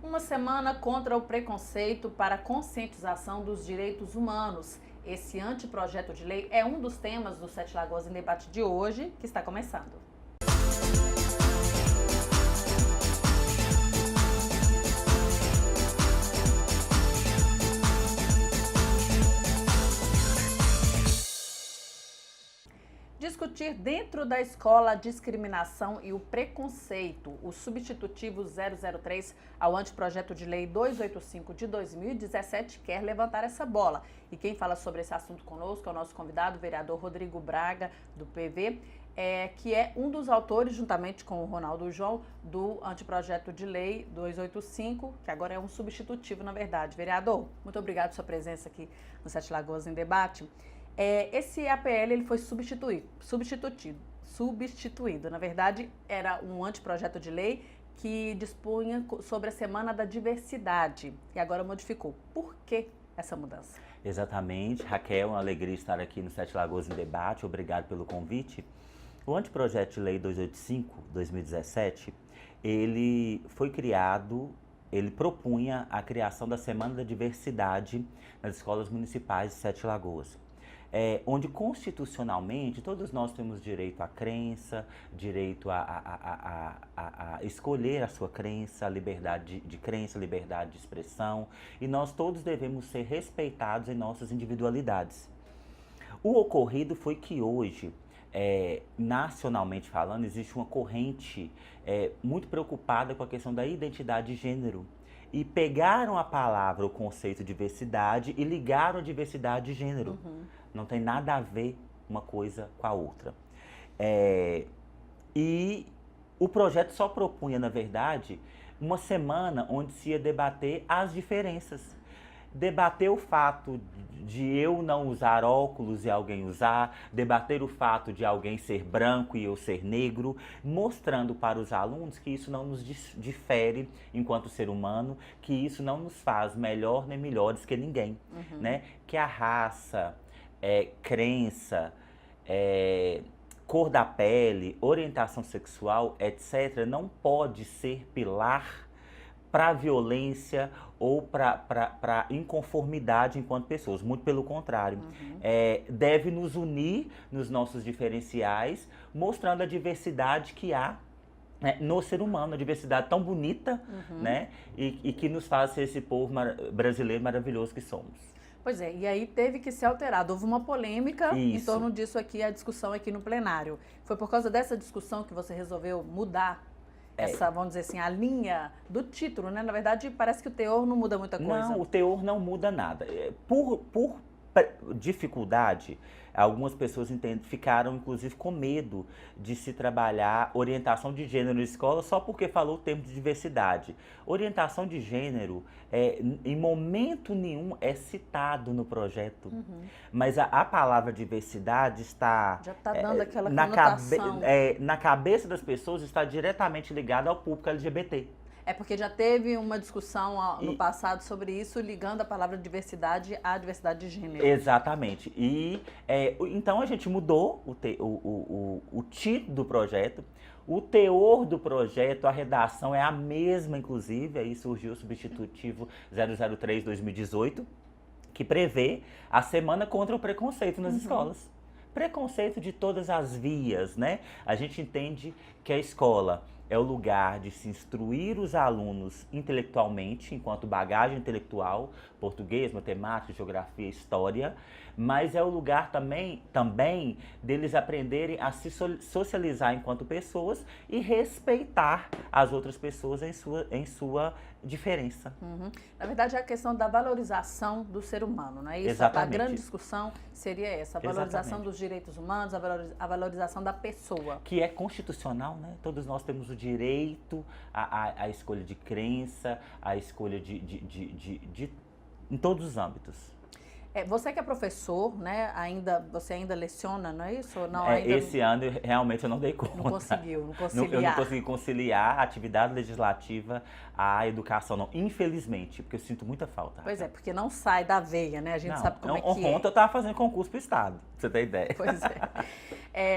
Uma semana contra o preconceito para a conscientização dos direitos humanos. Esse anteprojeto de lei é um dos temas do Sete Lagoas em Debate de hoje, que está começando. Discutir dentro da escola a discriminação e o preconceito. O substitutivo 003 ao anteprojeto de lei 285 de 2017 quer levantar essa bola. E quem fala sobre esse assunto conosco é o nosso convidado, o vereador Rodrigo Braga, do PV, que é um dos autores, juntamente com o Ronaldo João, do anteprojeto de lei 285, que agora é um substitutivo, na verdade. Vereador, muito obrigado pela sua presença aqui no Sete Lagoas em Debate. Esse APL ele foi substituído. Na verdade, era um anteprojeto de lei que dispunha sobre a Semana da Diversidade e agora modificou. Por que essa mudança? Exatamente. Raquel, uma alegria estar aqui no Sete Lagoas em Debate. Obrigado pelo convite. O anteprojeto de lei 285/2017, ele foi criado, ele propunha a criação da Semana da Diversidade nas escolas municipais de Sete Lagoas. Onde constitucionalmente todos nós temos direito à crença, direito a escolher a sua crença, a liberdade de crença, liberdade de expressão, e nós todos devemos ser respeitados em nossas individualidades. O ocorrido foi que hoje, nacionalmente falando, existe uma corrente muito preocupada com a questão da identidade de gênero. E pegaram a palavra, o conceito de diversidade e ligaram a diversidade de gênero. Não tem nada a ver uma coisa com a outra. E o projeto só propunha, na verdade, uma semana onde se ia debater as diferenças. Debater o fato de eu não usar óculos e alguém usar, debater o fato de alguém ser branco e eu ser negro, mostrando para os alunos que isso não nos difere enquanto ser humano, que isso não nos faz melhor nem melhores que ninguém, né? Que a raça, crença, cor da pele, orientação sexual, etc., não pode ser pilar para violência ou para inconformidade enquanto pessoas. Muito pelo contrário. Deve nos unir nos nossos diferenciais, mostrando a diversidade que há no ser humano, a diversidade tão bonita, né? E que nos faz ser esse povo brasileiro maravilhoso que somos. Pois é, e aí teve que ser alterado. Houve uma polêmica em torno disso aqui, a discussão aqui no plenário. Foi por causa dessa discussão que você resolveu mudar essa, vamos dizer assim, a linha do título, né? Na verdade, parece que o teor não muda muita coisa. Não, o teor não muda nada. Por dificuldade, algumas pessoas ficaram, inclusive, com medo de se trabalhar orientação de gênero na escola só porque falou o termo de diversidade. Orientação de gênero, em momento nenhum, é citado no projeto. Mas a palavra diversidade está... Já está dando aquela conotação. Na cabeça das pessoas, está diretamente ligada ao público LGBT. Porque já teve uma discussão no passado sobre isso, ligando a palavra diversidade à diversidade de gênero. Exatamente. E então a gente mudou o título do projeto, o teor do projeto, a redação é a mesma, inclusive, aí surgiu o substitutivo 003/2018, que prevê a Semana contra o Preconceito nas escolas. Preconceito de todas as vias, né? A gente entende que a escola é o lugar de se instruir os alunos intelectualmente, enquanto bagagem intelectual, português, matemática, geografia, história, mas é o lugar também deles aprenderem a se socializar enquanto pessoas e respeitar as outras pessoas em sua diferença. Na verdade, é a questão da valorização do ser humano, não é isso? Exatamente. A grande discussão seria essa, a valorização dos direitos humanos, a valorização da pessoa. Que é constitucional, né? Todos nós temos o direito à escolha de crença, à escolha em todos os âmbitos. Você que é professor, né? Você ainda leciona, não é isso? Ou não, esse ano realmente eu não dei conta. Não conseguiu conciliar. Eu não consegui conciliar a atividade legislativa à educação, não. Infelizmente, porque eu sinto muita falta. Pois é, porque não sai da veia, né? A gente sabe como é que Ontem eu estava fazendo concurso para o Estado, pra você ter ideia. Pois é.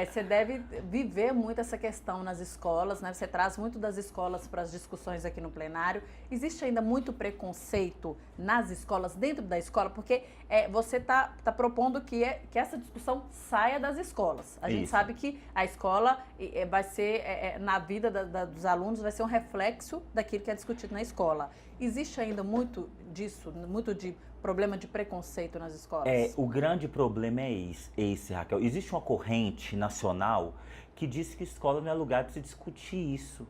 Você deve viver muito essa questão nas escolas, né? Você traz muito das escolas para as discussões aqui no plenário. Existe ainda muito preconceito nas escolas, dentro da escola, porque você está propondo que essa discussão saia das escolas. A gente sabe que a escola vai ser, na vida dos alunos, vai ser um reflexo daquilo que é discutido na escola. Existe ainda muito disso, muito de problema de preconceito nas escolas? O grande problema é esse, Raquel. Existe uma corrente nacional que diz que escola não é lugar de se discutir isso.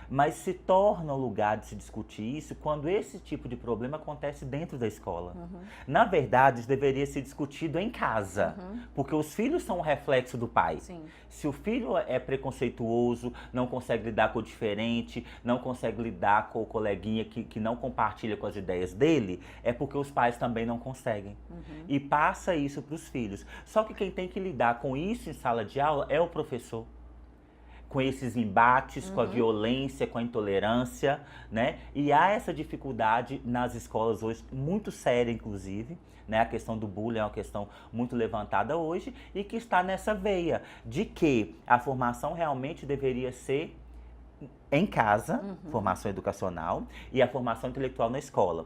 Mas se torna o lugar de se discutir isso quando esse tipo de problema acontece dentro da escola. Na verdade, isso deveria ser discutido em casa, porque os filhos são um reflexo do pai. Sim. Se o filho é preconceituoso, não consegue lidar com o diferente, não consegue lidar com o coleguinha que não compartilha com as ideias dele, é porque os pais também não conseguem. E passa isso para os filhos. Só que quem tem que lidar com isso em sala de aula é o professor. Com esses embates, com a violência, com a intolerância, né? E há essa dificuldade nas escolas hoje, muito séria, inclusive, né? A questão do bullying é uma questão muito levantada hoje e que está nessa veia de que a formação realmente deveria ser em casa, formação educacional, e a formação intelectual na escola.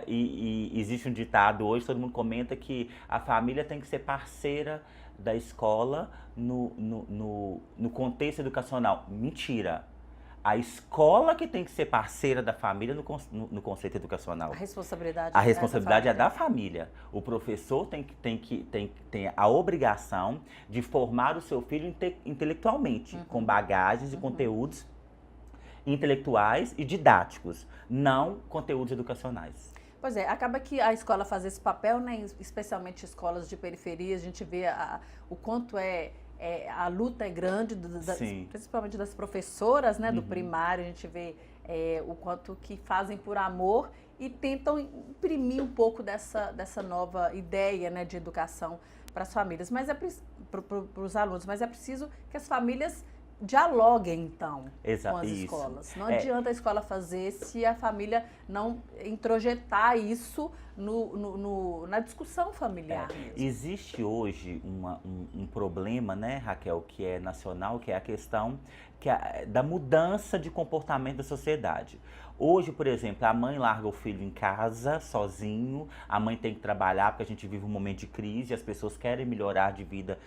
E existe um ditado hoje, todo mundo comenta que a família tem que ser parceira da escola no contexto educacional. Mentira! A escola que tem que ser parceira da família no conceito educacional. A responsabilidade, é da família. O professor tem a obrigação de formar o seu filho intelectualmente, com bagagens e conteúdos intelectuais e didáticos, não conteúdos educacionais. Pois é, acaba que a escola faz esse papel, né? Especialmente escolas de periferia, a gente vê o quanto a luta é grande, principalmente das professoras, né, do primário, a gente vê o quanto que fazem por amor e tentam imprimir um pouco dessa nova ideia, né, de educação para as famílias, mas para os alunos, mas é preciso que as famílias dialoguem, então, com as escolas. Não adianta a escola fazer se a família não introjetar isso na discussão familiar mesmo. Existe hoje um problema, né, Raquel, que é nacional, que é a questão da mudança de comportamento da sociedade. Hoje, por exemplo, a mãe larga o filho em casa, sozinho, a mãe tem que trabalhar porque a gente vive um momento de crise, as pessoas querem melhorar de vida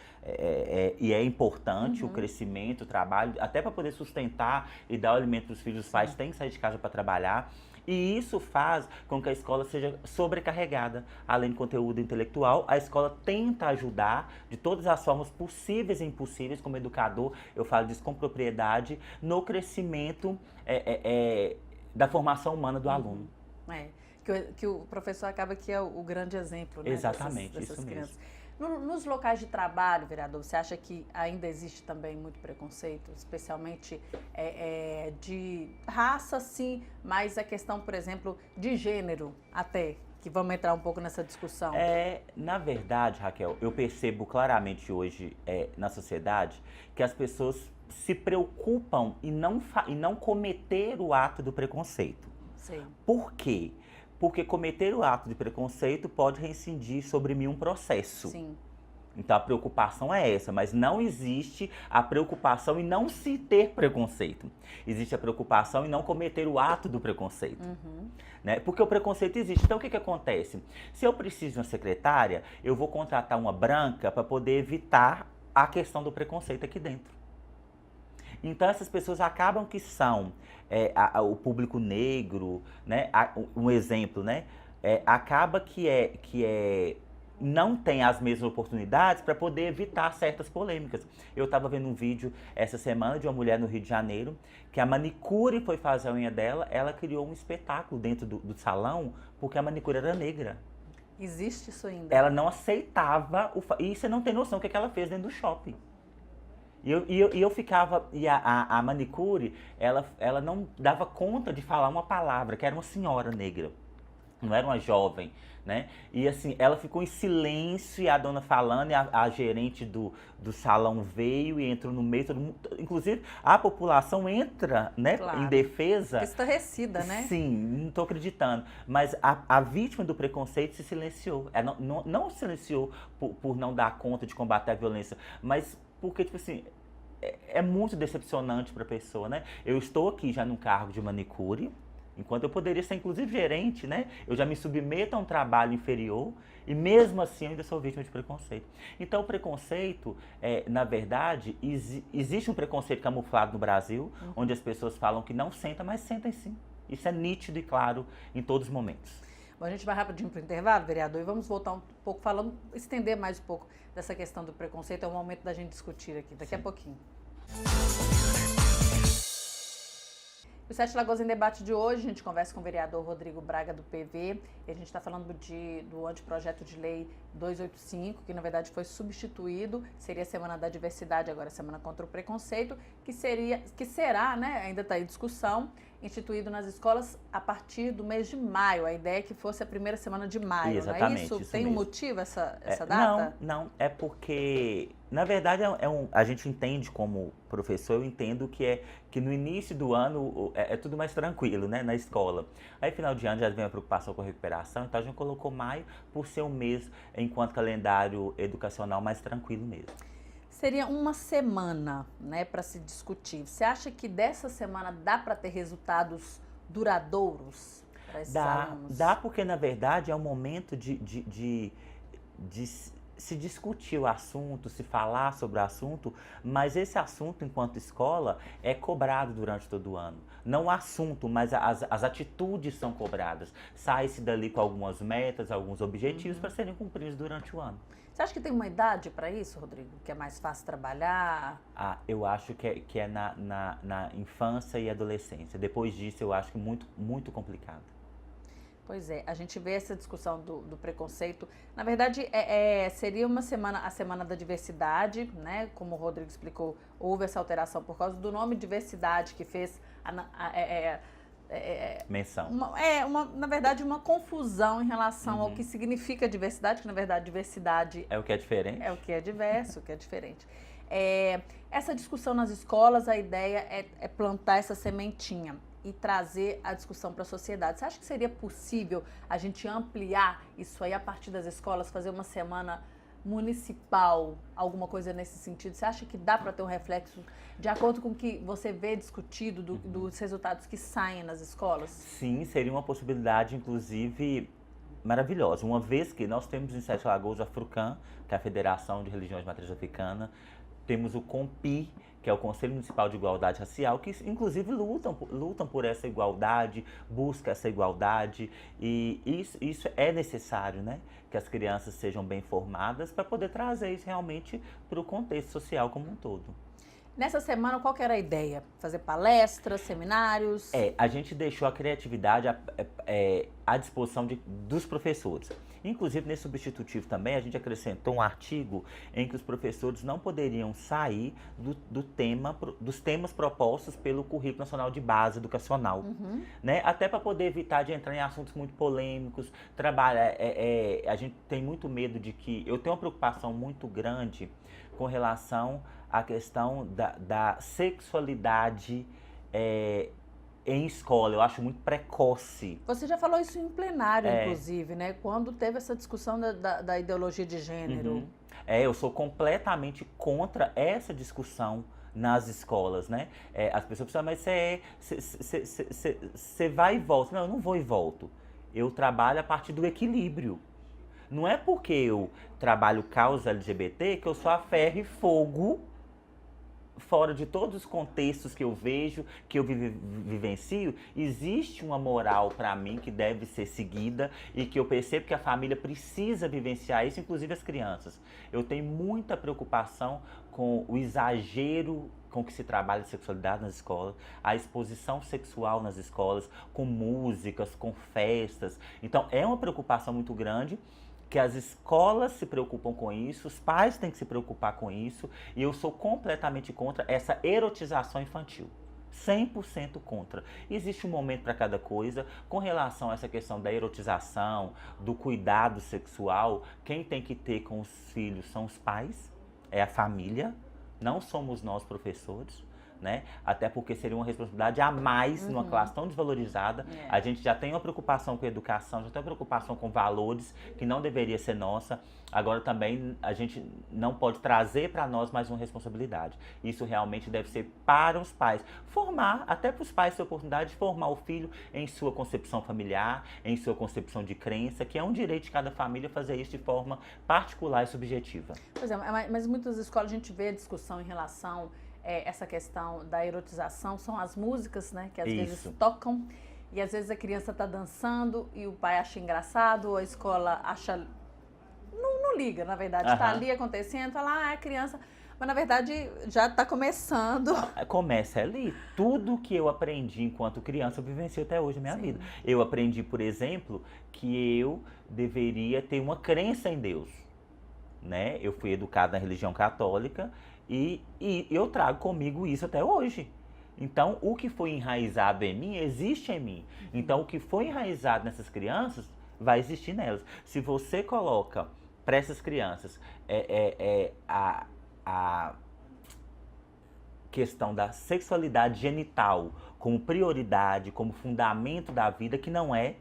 e é importante o crescimento, o trabalho, até para poder sustentar e dar o alimento para os filhos, os pais têm que sair de casa para trabalhar. E isso faz com que a escola seja sobrecarregada. Além do conteúdo intelectual, a escola tenta ajudar de todas as formas possíveis e impossíveis, como educador, eu falo disso com propriedade, no crescimento da formação humana do aluno. Que o professor acaba que é o grande exemplo, né? Exatamente, dessas isso crianças. mesmo. Nos locais de trabalho, vereador, você acha que ainda existe também muito preconceito, especialmente de raça, sim, mas a questão, por exemplo, de gênero até, que vamos entrar um pouco nessa discussão? Na verdade, Raquel, eu percebo claramente hoje na sociedade que as pessoas se preocupam em não cometer o ato do preconceito. Sim. Por quê? Porque cometer o ato de preconceito pode reincidir sobre mim um processo. Sim. Então a preocupação é essa, mas não existe a preocupação em não se ter preconceito. Existe a preocupação em não cometer o ato do preconceito. Né? Porque o preconceito existe. Então o que acontece? Se eu preciso de uma secretária, eu vou contratar uma branca para poder evitar a questão do preconceito aqui dentro. Então essas pessoas acabam que são o público negro, né? Um exemplo, né? Acaba que não tem as mesmas oportunidades para poder evitar certas polêmicas. Eu estava vendo um vídeo essa semana de uma mulher no Rio de Janeiro, que a manicure foi fazer a unha dela, ela criou um espetáculo dentro do salão, porque a manicure era negra. Existe isso ainda? Ela não aceitava, e você não tem noção do que ela fez dentro do shopping. E eu ficava, e a manicure, ela não dava conta de falar uma palavra, que era uma senhora negra, não era uma jovem, né? E assim, ela ficou em silêncio e a dona falando, e a gerente do salão veio e entrou no meio, todo mundo, inclusive a população entra, né, claro, em defesa. Estarrecida, né? Sim, não estou acreditando. Mas a vítima do preconceito se silenciou. Ela não silenciou por não dar conta de combater a violência, mas porque, tipo assim, é muito decepcionante para a pessoa, né? Eu estou aqui já num cargo de manicure, enquanto eu poderia ser inclusive gerente, né? Eu já me submeto a um trabalho inferior e mesmo assim eu ainda sou vítima de preconceito. Então o preconceito, na verdade, existe um preconceito camuflado no Brasil, onde as pessoas falam que não sentam, mas sentem sim. Isso é nítido e claro em todos os momentos. Bom, a gente vai rapidinho para o intervalo, vereador, e vamos voltar um pouco falando, estender mais um pouco dessa questão do preconceito. É o momento da gente discutir aqui, daqui a pouquinho. O Sete Lagoas em Debate de hoje, a gente conversa com o vereador Rodrigo Braga, do PV, e a gente está falando do anteprojeto de lei 285, que na verdade foi substituído, seria a Semana da Diversidade, agora a Semana contra o Preconceito, que será, né, ainda está em discussão, instituído nas escolas a partir do mês de maio. A ideia é que fosse a primeira semana de maio, exatamente, não é isso? Tem mesmo. Um motivo essa data? Não, é porque, na verdade, a gente entende como professor, eu entendo que no início do ano é tudo mais tranquilo, né, na escola. Aí, final de ano, já vem a preocupação com a recuperação, então a gente colocou maio por ser um mês, enquanto calendário educacional, mais tranquilo mesmo. Seria uma semana, né, para se discutir. Você acha que dessa semana dá para ter resultados duradouros para esses alunos? Dá porque, na verdade, é um momento de se discutir o assunto, se falar sobre o assunto, mas esse assunto, enquanto escola, é cobrado durante todo o ano. Não o assunto, mas as atitudes são cobradas. Sai-se dali com algumas metas, alguns objetivos para serem cumpridos durante o ano. Você acha que tem uma idade para isso, Rodrigo? Que é mais fácil trabalhar? Eu acho que é na infância e adolescência. Depois disso, eu acho que muito, muito complicado. Pois é, a gente vê essa discussão do preconceito. Na verdade, seria a Semana da Diversidade, né? Como o Rodrigo explicou, houve essa alteração por causa do nome diversidade, que fez menção. Na verdade, uma confusão em relação ao que significa diversidade, que na verdade diversidade é o que é diferente. É o que é diverso, o que é diferente. Essa discussão nas escolas, a ideia é plantar essa sementinha e trazer a discussão para a sociedade. Você acha que seria possível a gente ampliar isso aí a partir das escolas, fazer uma semana municipal, alguma coisa nesse sentido? Você acha que dá para ter um reflexo de acordo com o que você vê discutido dos resultados que saem nas escolas? Sim, seria uma possibilidade, inclusive, maravilhosa. Uma vez que nós temos em Sete Lagoas a FRUCAM, que é a Federação de Religiões de Matriz Africana, temos o CONPI, que é o Conselho Municipal de Igualdade Racial, que inclusive lutam por essa igualdade, busca essa igualdade, e isso é necessário, né? Que as crianças sejam bem formadas para poder trazer isso realmente para o contexto social como um todo. Nessa semana, qual que era a ideia? Fazer palestras, seminários? A gente deixou a criatividade à disposição dos professores. Inclusive, nesse substitutivo também, a gente acrescentou um artigo em que os professores não poderiam sair dos temas propostos pelo Currículo Nacional de Base Educacional, né? Até para poder evitar de entrar em assuntos muito polêmicos. A gente tem muito medo de que... Eu tenho uma preocupação muito grande com relação à questão da sexualidade em escola. Eu acho muito precoce. Você já falou isso em plenário, inclusive, né? Quando teve essa discussão da ideologia de gênero. Eu sou completamente contra essa discussão nas escolas, né? As pessoas pensam, mas você vai e volta. Não, eu não vou e volto. Eu trabalho a partir do equilíbrio. Não é porque eu trabalho causa LGBT que eu sou a ferro e fogo, fora de todos os contextos que eu vejo, que eu vivencio. Existe uma moral para mim que deve ser seguida e que eu percebo que a família precisa vivenciar isso, inclusive as crianças. Eu tenho muita preocupação com o exagero com que se trabalha a sexualidade nas escolas, a exposição sexual nas escolas, com músicas, com festas. Então, é uma preocupação muito grande, que as escolas se preocupam com isso, os pais têm que se preocupar com isso, e eu sou completamente contra essa erotização infantil. 100% contra. Existe um momento para cada coisa. Com relação a essa questão da erotização, do cuidado sexual, quem tem que ter com os filhos são os pais, é a família, não somos nós professores, né? Até porque seria uma responsabilidade a mais numa classe tão desvalorizada. A gente já tem uma preocupação com a educação, já tem uma preocupação com valores, que não deveria ser nossa. Agora também a gente não pode trazer para nós mais uma responsabilidade. Isso realmente deve ser para os pais. Formar, até para os pais ter a oportunidade de formar o filho em sua concepção familiar, em sua concepção de crença, que é um direito de cada família fazer isso de forma particular e subjetiva. Pois é, mas em muitas escolas a gente vê a discussão em relação a essa questão da erotização, são as músicas, né, que às vezes tocam e às vezes a criança está dançando e o pai acha engraçado, ou a escola acha... Não liga, na verdade, está ali acontecendo, fala, a criança... Mas, na verdade, já está começando. Começa ali. Tudo que eu aprendi enquanto criança, eu vivencio até hoje na minha vida. Eu aprendi, por exemplo, que eu deveria ter uma crença em Deus, né? Eu fui educado na religião católica e eu trago comigo isso até hoje. Então, o que foi enraizado em mim, existe em mim. Então, o que foi enraizado nessas crianças, vai existir nelas. Se você coloca para essas crianças a questão da sexualidade genital como prioridade, como fundamento da vida, que não é,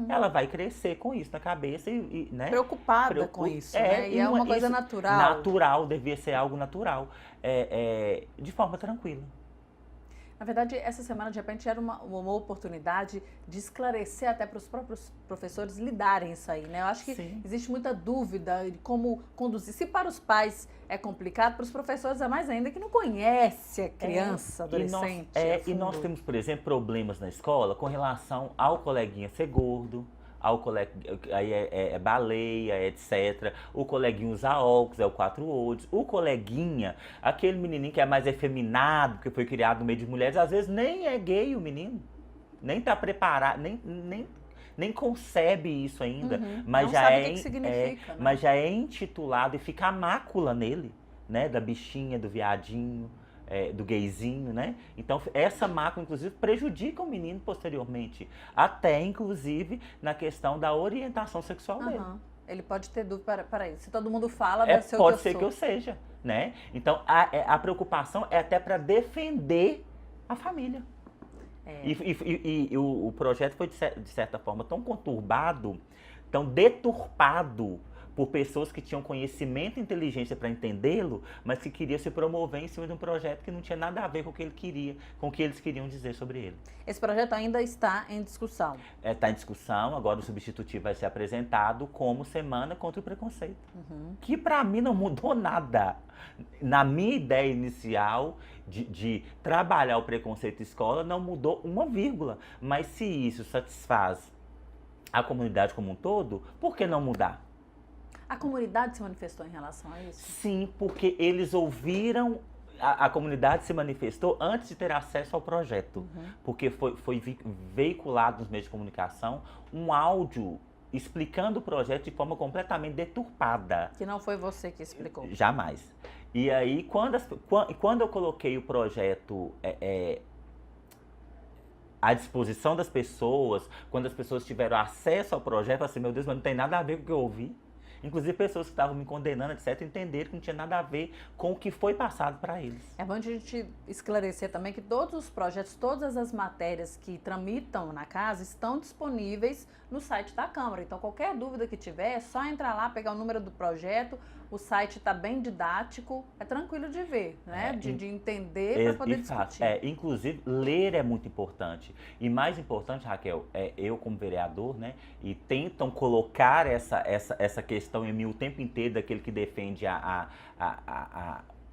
ela vai crescer com isso na cabeça e né? Preocupada com isso, né? E é uma coisa natural. Natural, devia ser algo natural, de forma tranquila. Na verdade, essa semana, de repente, era uma oportunidade de esclarecer até para os próprios professores lidarem isso aí, né? Eu acho que existe muita dúvida de como conduzir. Se para os pais é complicado, para os professores é mais ainda, que não conhece a criança, adolescente. E nós temos, por exemplo, problemas na escola com relação ao coleguinha ser gordo, aí é baleia, etc. O coleguinha usa óculos, é o 4 olhos. O coleguinha, aquele menininho que é mais efeminado, porque foi criado no meio de mulheres, às vezes nem é gay o menino. Nem tá preparado, nem concebe isso ainda. Mas não já sabe o que significa, né? Mas já é intitulado e fica a mácula nele, né? Da bichinha, do viadinho. Do gayzinho, né? Então, essa mácula, inclusive, prejudica o menino posteriormente. Até, inclusive, na questão da orientação sexual dele. Ele pode ter dúvida para isso. Se todo mundo fala, deve ser o que eu pode ser que eu seja, né? Então, a preocupação é até para defender a família. E o projeto foi, de certa forma, tão conturbado, tão deturpado por pessoas que tinham conhecimento e inteligência para entendê-lo, mas que queriam se promover em cima de um projeto que não tinha nada a ver com o que ele queria, com o que eles queriam dizer sobre ele. Esse projeto ainda está em discussão? Está em discussão, agora o substitutivo vai ser apresentado como Semana contra o Preconceito. Que para mim não mudou nada. Na minha ideia inicial de trabalhar o preconceito em escola, não mudou uma vírgula. Mas se isso satisfaz a comunidade como um todo, por que não mudar? A comunidade se manifestou em relação a isso? Sim, porque eles ouviram, a comunidade se manifestou antes de ter acesso ao projeto. Porque foi veiculado nos meios de comunicação um áudio explicando o projeto de forma completamente deturpada. Que não foi você que explicou? Jamais. E aí, quando eu coloquei o projeto à disposição das pessoas, quando as pessoas tiveram acesso ao projeto, eu falei assim, meu Deus, mas não tem nada a ver com o que eu ouvi. Inclusive pessoas que estavam me condenando, etc., entenderam que não tinha nada a ver com o que foi passado para eles. É bom a gente esclarecer também que todos os projetos, todas as matérias que tramitam na casa estão disponíveis no site da Câmara. Então, qualquer dúvida que tiver, é só entrar lá, pegar o número do projeto. O site está bem didático, é tranquilo de ver, né? De entender para poder discutir. Inclusive, ler é muito importante. E mais importante, Raquel, eu como vereador, né? E tentam colocar essa questão em mim o tempo inteiro, daquele que defende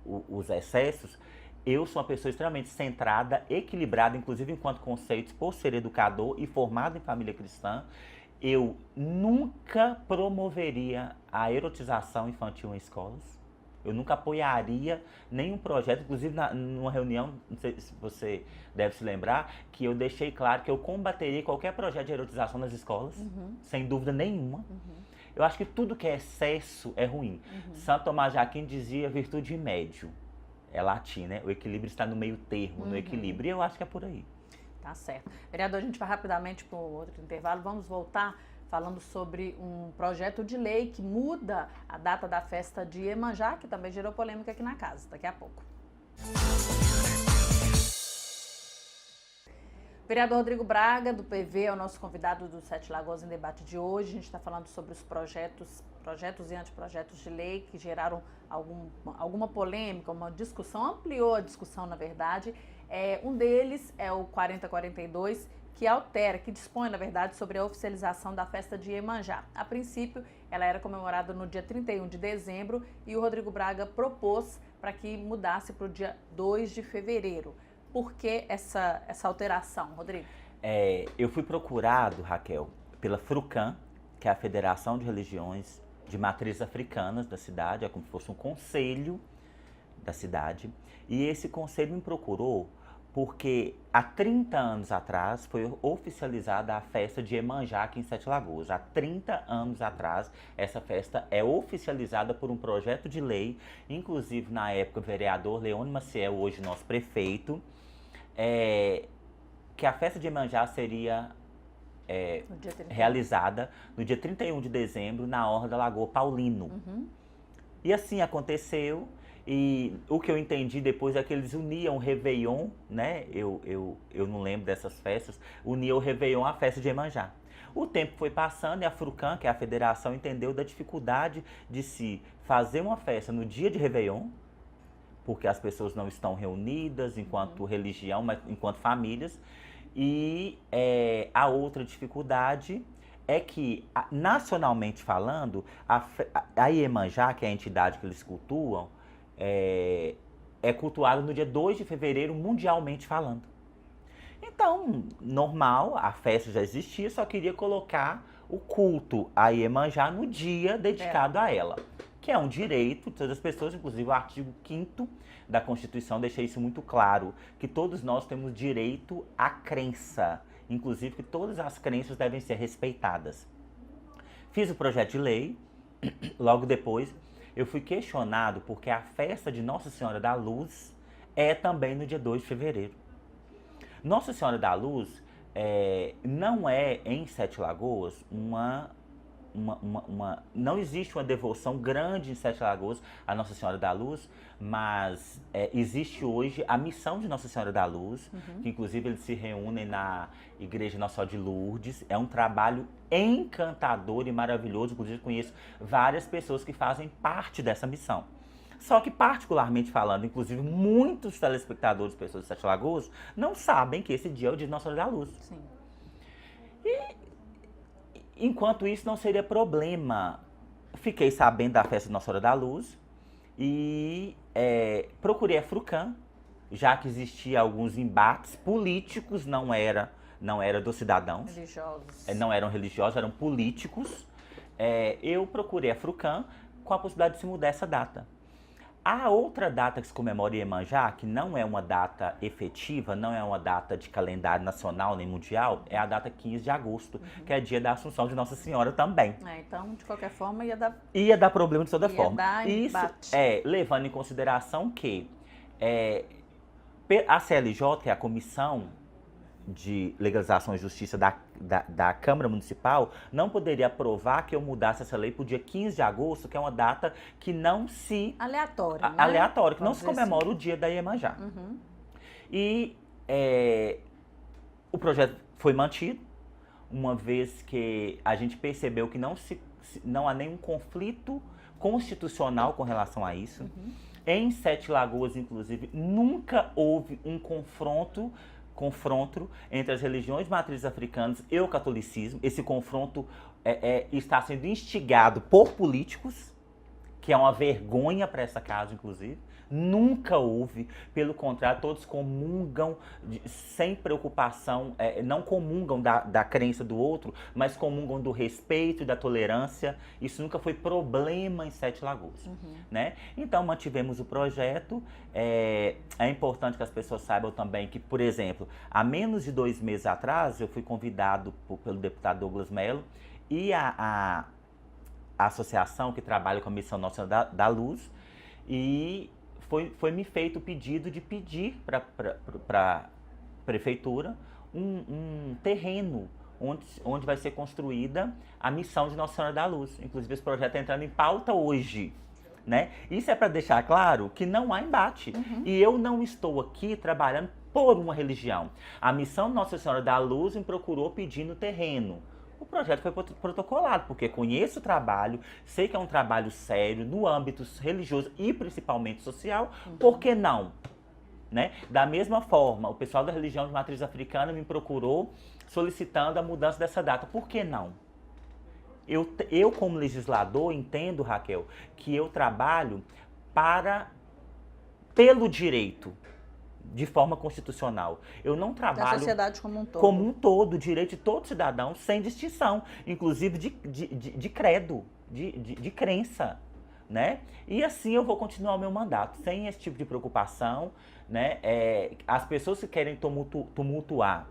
os excessos. Eu sou uma pessoa extremamente centrada, equilibrada, inclusive enquanto conceitos, por ser educador e formado em família cristã. Eu nunca promoveria a erotização infantil em escolas. Eu nunca apoiaria nenhum projeto, inclusive numa reunião, não sei se você deve se lembrar, que eu deixei claro que eu combateria qualquer projeto de erotização nas escolas, sem dúvida nenhuma. Eu acho que tudo que é excesso é ruim. Santo Tomás de Aquino dizia virtude médio. É latim, né? O equilíbrio está no meio termo, no equilíbrio. E eu acho que é por aí. Tá certo. Vereador, a gente vai rapidamente para outro intervalo. Vamos voltar falando sobre um projeto de lei que muda a data da festa de Iemanjá, que também gerou polêmica aqui na casa. Daqui a pouco. Vereador Rodrigo Braga, do PV, é o nosso convidado do Sete Lagoas em debate de hoje. A gente está falando sobre os projetos e anteprojetos de lei que geraram alguma polêmica, uma discussão, ampliou a discussão, na verdade. Um deles é o 4042, que altera, que dispõe, na verdade, sobre a oficialização da festa de Iemanjá. A princípio, ela era comemorada no dia 31 de dezembro e o Rodrigo Braga propôs para que mudasse para o dia 2 de fevereiro. Por que essa alteração, Rodrigo? Eu fui procurado, Raquel, pela FRUCAN, que é a Federação de Religiões de Matrizes Africanas da cidade, é como se fosse um conselho da cidade. E esse conselho me procurou porque há 30 anos atrás foi oficializada a festa de Iemanjá aqui em Sete Lagoas. Há 30 anos atrás, essa festa é oficializada por um projeto de lei, inclusive na época o vereador Leônio Maciel, hoje nosso prefeito, que a festa de Iemanjá seria realizada no dia 31 de dezembro na Orla da Lagoa Paulino. Uhum. E assim aconteceu. E o que eu entendi depois é que eles uniam o Réveillon, né? Eu não lembro dessas festas, uniam o Réveillon à festa de Iemanjá. O tempo foi passando e a FRUCAN, que é a federação, entendeu da dificuldade de se fazer uma festa no dia de Réveillon, porque as pessoas não estão reunidas enquanto religião, mas enquanto famílias. E a outra dificuldade é que, nacionalmente falando, a Iemanjá, que é a entidade que eles cultuam, é cultuado no dia 2 de fevereiro, mundialmente falando. Então, normal, a festa já existia, só queria colocar o culto a Iemanjá no dia dedicado a ela, que é um direito de todas as pessoas, inclusive o artigo 5º da Constituição deixa isso muito claro, que todos nós temos direito à crença, inclusive que todas as crenças devem ser respeitadas. Fiz o projeto de lei, logo depois eu fui questionado porque a festa de Nossa Senhora da Luz é também no dia 2 de fevereiro. Nossa Senhora da Luz não é, em Sete Lagoas, não existe uma devoção grande em Sete Lagoas a Nossa Senhora da Luz, mas existe hoje a missão de Nossa Senhora da Luz, que inclusive eles se reúnem na Igreja Nossa Senhora de Lourdes. É um trabalho encantador e maravilhoso, inclusive conheço várias pessoas que fazem parte dessa missão. Só que, particularmente falando, inclusive muitos telespectadores, pessoas de Sete Lagoas, não sabem que esse dia é o dia de Nossa Senhora da Luz. Sim. Enquanto isso, não seria problema. Fiquei sabendo da festa de Nossa Senhora da Luz e procurei a FRUCAN, já que existia alguns embates políticos, não era dos cidadãos. Religiosos. Não eram religiosos, eram políticos. Eu procurei a FRUCAN com a possibilidade de se mudar essa data. A outra data que se comemora Iemanjá, que não é uma data efetiva, não é uma data de calendário nacional nem mundial, é a data 15 de agosto, que é dia da Assunção de Nossa Senhora também. Então, de qualquer forma, ia dar problema de toda forma. Dar isso embate. Levando em consideração que a CLJ, que é a Comissão de Legalização e Justiça da Câmara Municipal, não poderia aprovar que eu mudasse essa lei para o dia 15 de agosto, que é uma data que não se... Aleatória, né? Aleatória, que não Vamos se dizer comemora assim. o dia da Iemanjá. Uhum. E o projeto foi mantido, uma vez que a gente percebeu que não há nenhum conflito constitucional com relação a isso. Em Sete Lagoas, inclusive, nunca houve um confronto entre as religiões de matrizes africanas e o catolicismo. Esse confronto está sendo instigado por políticos, que é uma vergonha para essa casa, inclusive. Nunca houve, pelo contrário, todos comungam sem preocupação, não comungam da crença do outro, mas comungam do respeito e da tolerância. Isso nunca foi problema em Sete Lagoas, né? Então, mantivemos o projeto. É importante que as pessoas saibam também que, por exemplo, há menos de 2 meses atrás, eu fui convidado pelo deputado Douglas Mello e a associação que trabalha com a Missão Nossa Senhora da Luz, e foi-me feito o pedido de pedir para a prefeitura um terreno onde vai ser construída a missão de Nossa Senhora da Luz. Inclusive, esse projeto está entrando em pauta hoje, né? Isso é para deixar claro que não há embate. E eu não estou aqui trabalhando por uma religião. A missão Nossa Senhora da Luz me procurou pedindo terreno. O projeto foi protocolado, porque conheço o trabalho, sei que é um trabalho sério no âmbito religioso e principalmente social, por que não? Né? Da mesma forma, o pessoal da religião de matriz africana me procurou solicitando a mudança dessa data, por que não? Eu como legislador, entendo, Raquel, que eu trabalho pelo direito, de forma constitucional. Eu não trabalho... Da sociedade como um todo. Como um todo, o direito de todo cidadão, sem distinção, inclusive de credo, de crença, né? E assim eu vou continuar o meu mandato, sem esse tipo de preocupação, né? As pessoas que querem tumultuar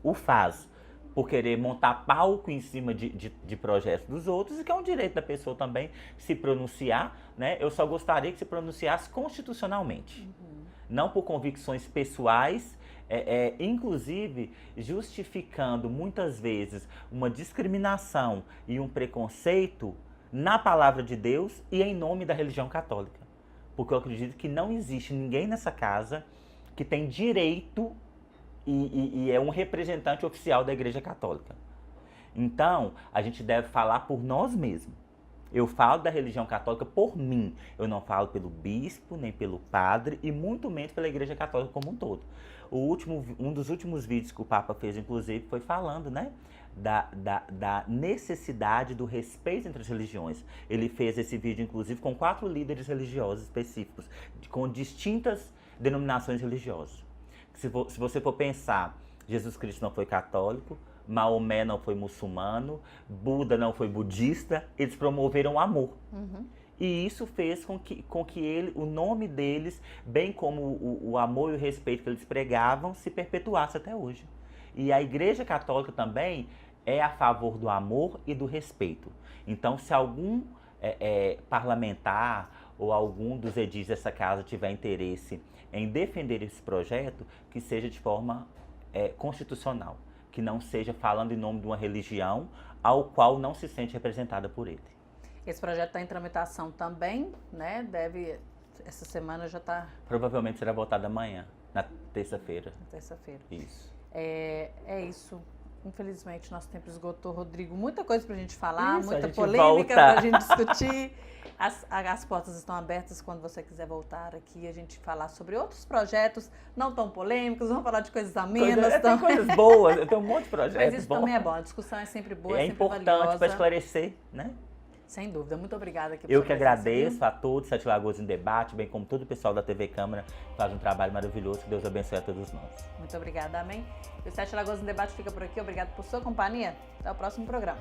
o faz por querer montar palco em cima de projetos dos outros, e que é um direito da pessoa também se pronunciar, né? Eu só gostaria que se pronunciasse constitucionalmente. Não por convicções pessoais, inclusive justificando muitas vezes uma discriminação e um preconceito na palavra de Deus e em nome da religião católica. Porque eu acredito que não existe ninguém nessa casa que tem direito e é um representante oficial da Igreja Católica. Então, a gente deve falar por nós mesmos. Eu falo da religião católica por mim. Eu não falo pelo bispo, nem pelo padre e muito menos pela Igreja Católica como um todo. Um dos últimos vídeos que o Papa fez, inclusive, foi falando, né, da necessidade do respeito entre as religiões. Ele fez esse vídeo, inclusive, com 4 líderes religiosos específicos, com distintas denominações religiosas. Se você for pensar, Jesus Cristo não foi católico, Maomé não foi muçulmano, Buda não foi budista, eles promoveram o amor. E isso fez com que o nome deles, bem como o amor e o respeito que eles pregavam, se perpetuasse até hoje. E a Igreja Católica também é a favor do amor e do respeito. Então, se algum parlamentar ou algum dos edis dessa casa tiver interesse em defender esse projeto, que seja de forma constitucional. Que não seja falando em nome de uma religião ao qual não se sente representada por ele. Esse projeto está em tramitação também, né? Essa semana já está... Provavelmente será votado amanhã, na terça-feira. Na terça-feira. Isso. É isso. Infelizmente, nosso tempo esgotou, Rodrigo. Muita coisa para a gente falar, Isso, muita polêmica para a gente discutir. As portas estão abertas quando você quiser voltar aqui, a gente falar sobre outros projetos não tão polêmicos, vamos falar de coisas amenas. Tem coisas boas, eu tenho um monte de projetos. Mas isso também é bom, a discussão é sempre boa, é sempre valiosa. É importante para esclarecer, né? Sem dúvida, muito obrigada aqui por Eu que agradeço a todos, Sete Lagoas em Debate, bem como todo o pessoal da TV Câmara, que faz um trabalho maravilhoso, que Deus abençoe a todos nós. Muito obrigada, amém. O Sete Lagoas em Debate fica por aqui, obrigado por sua companhia, até o próximo programa.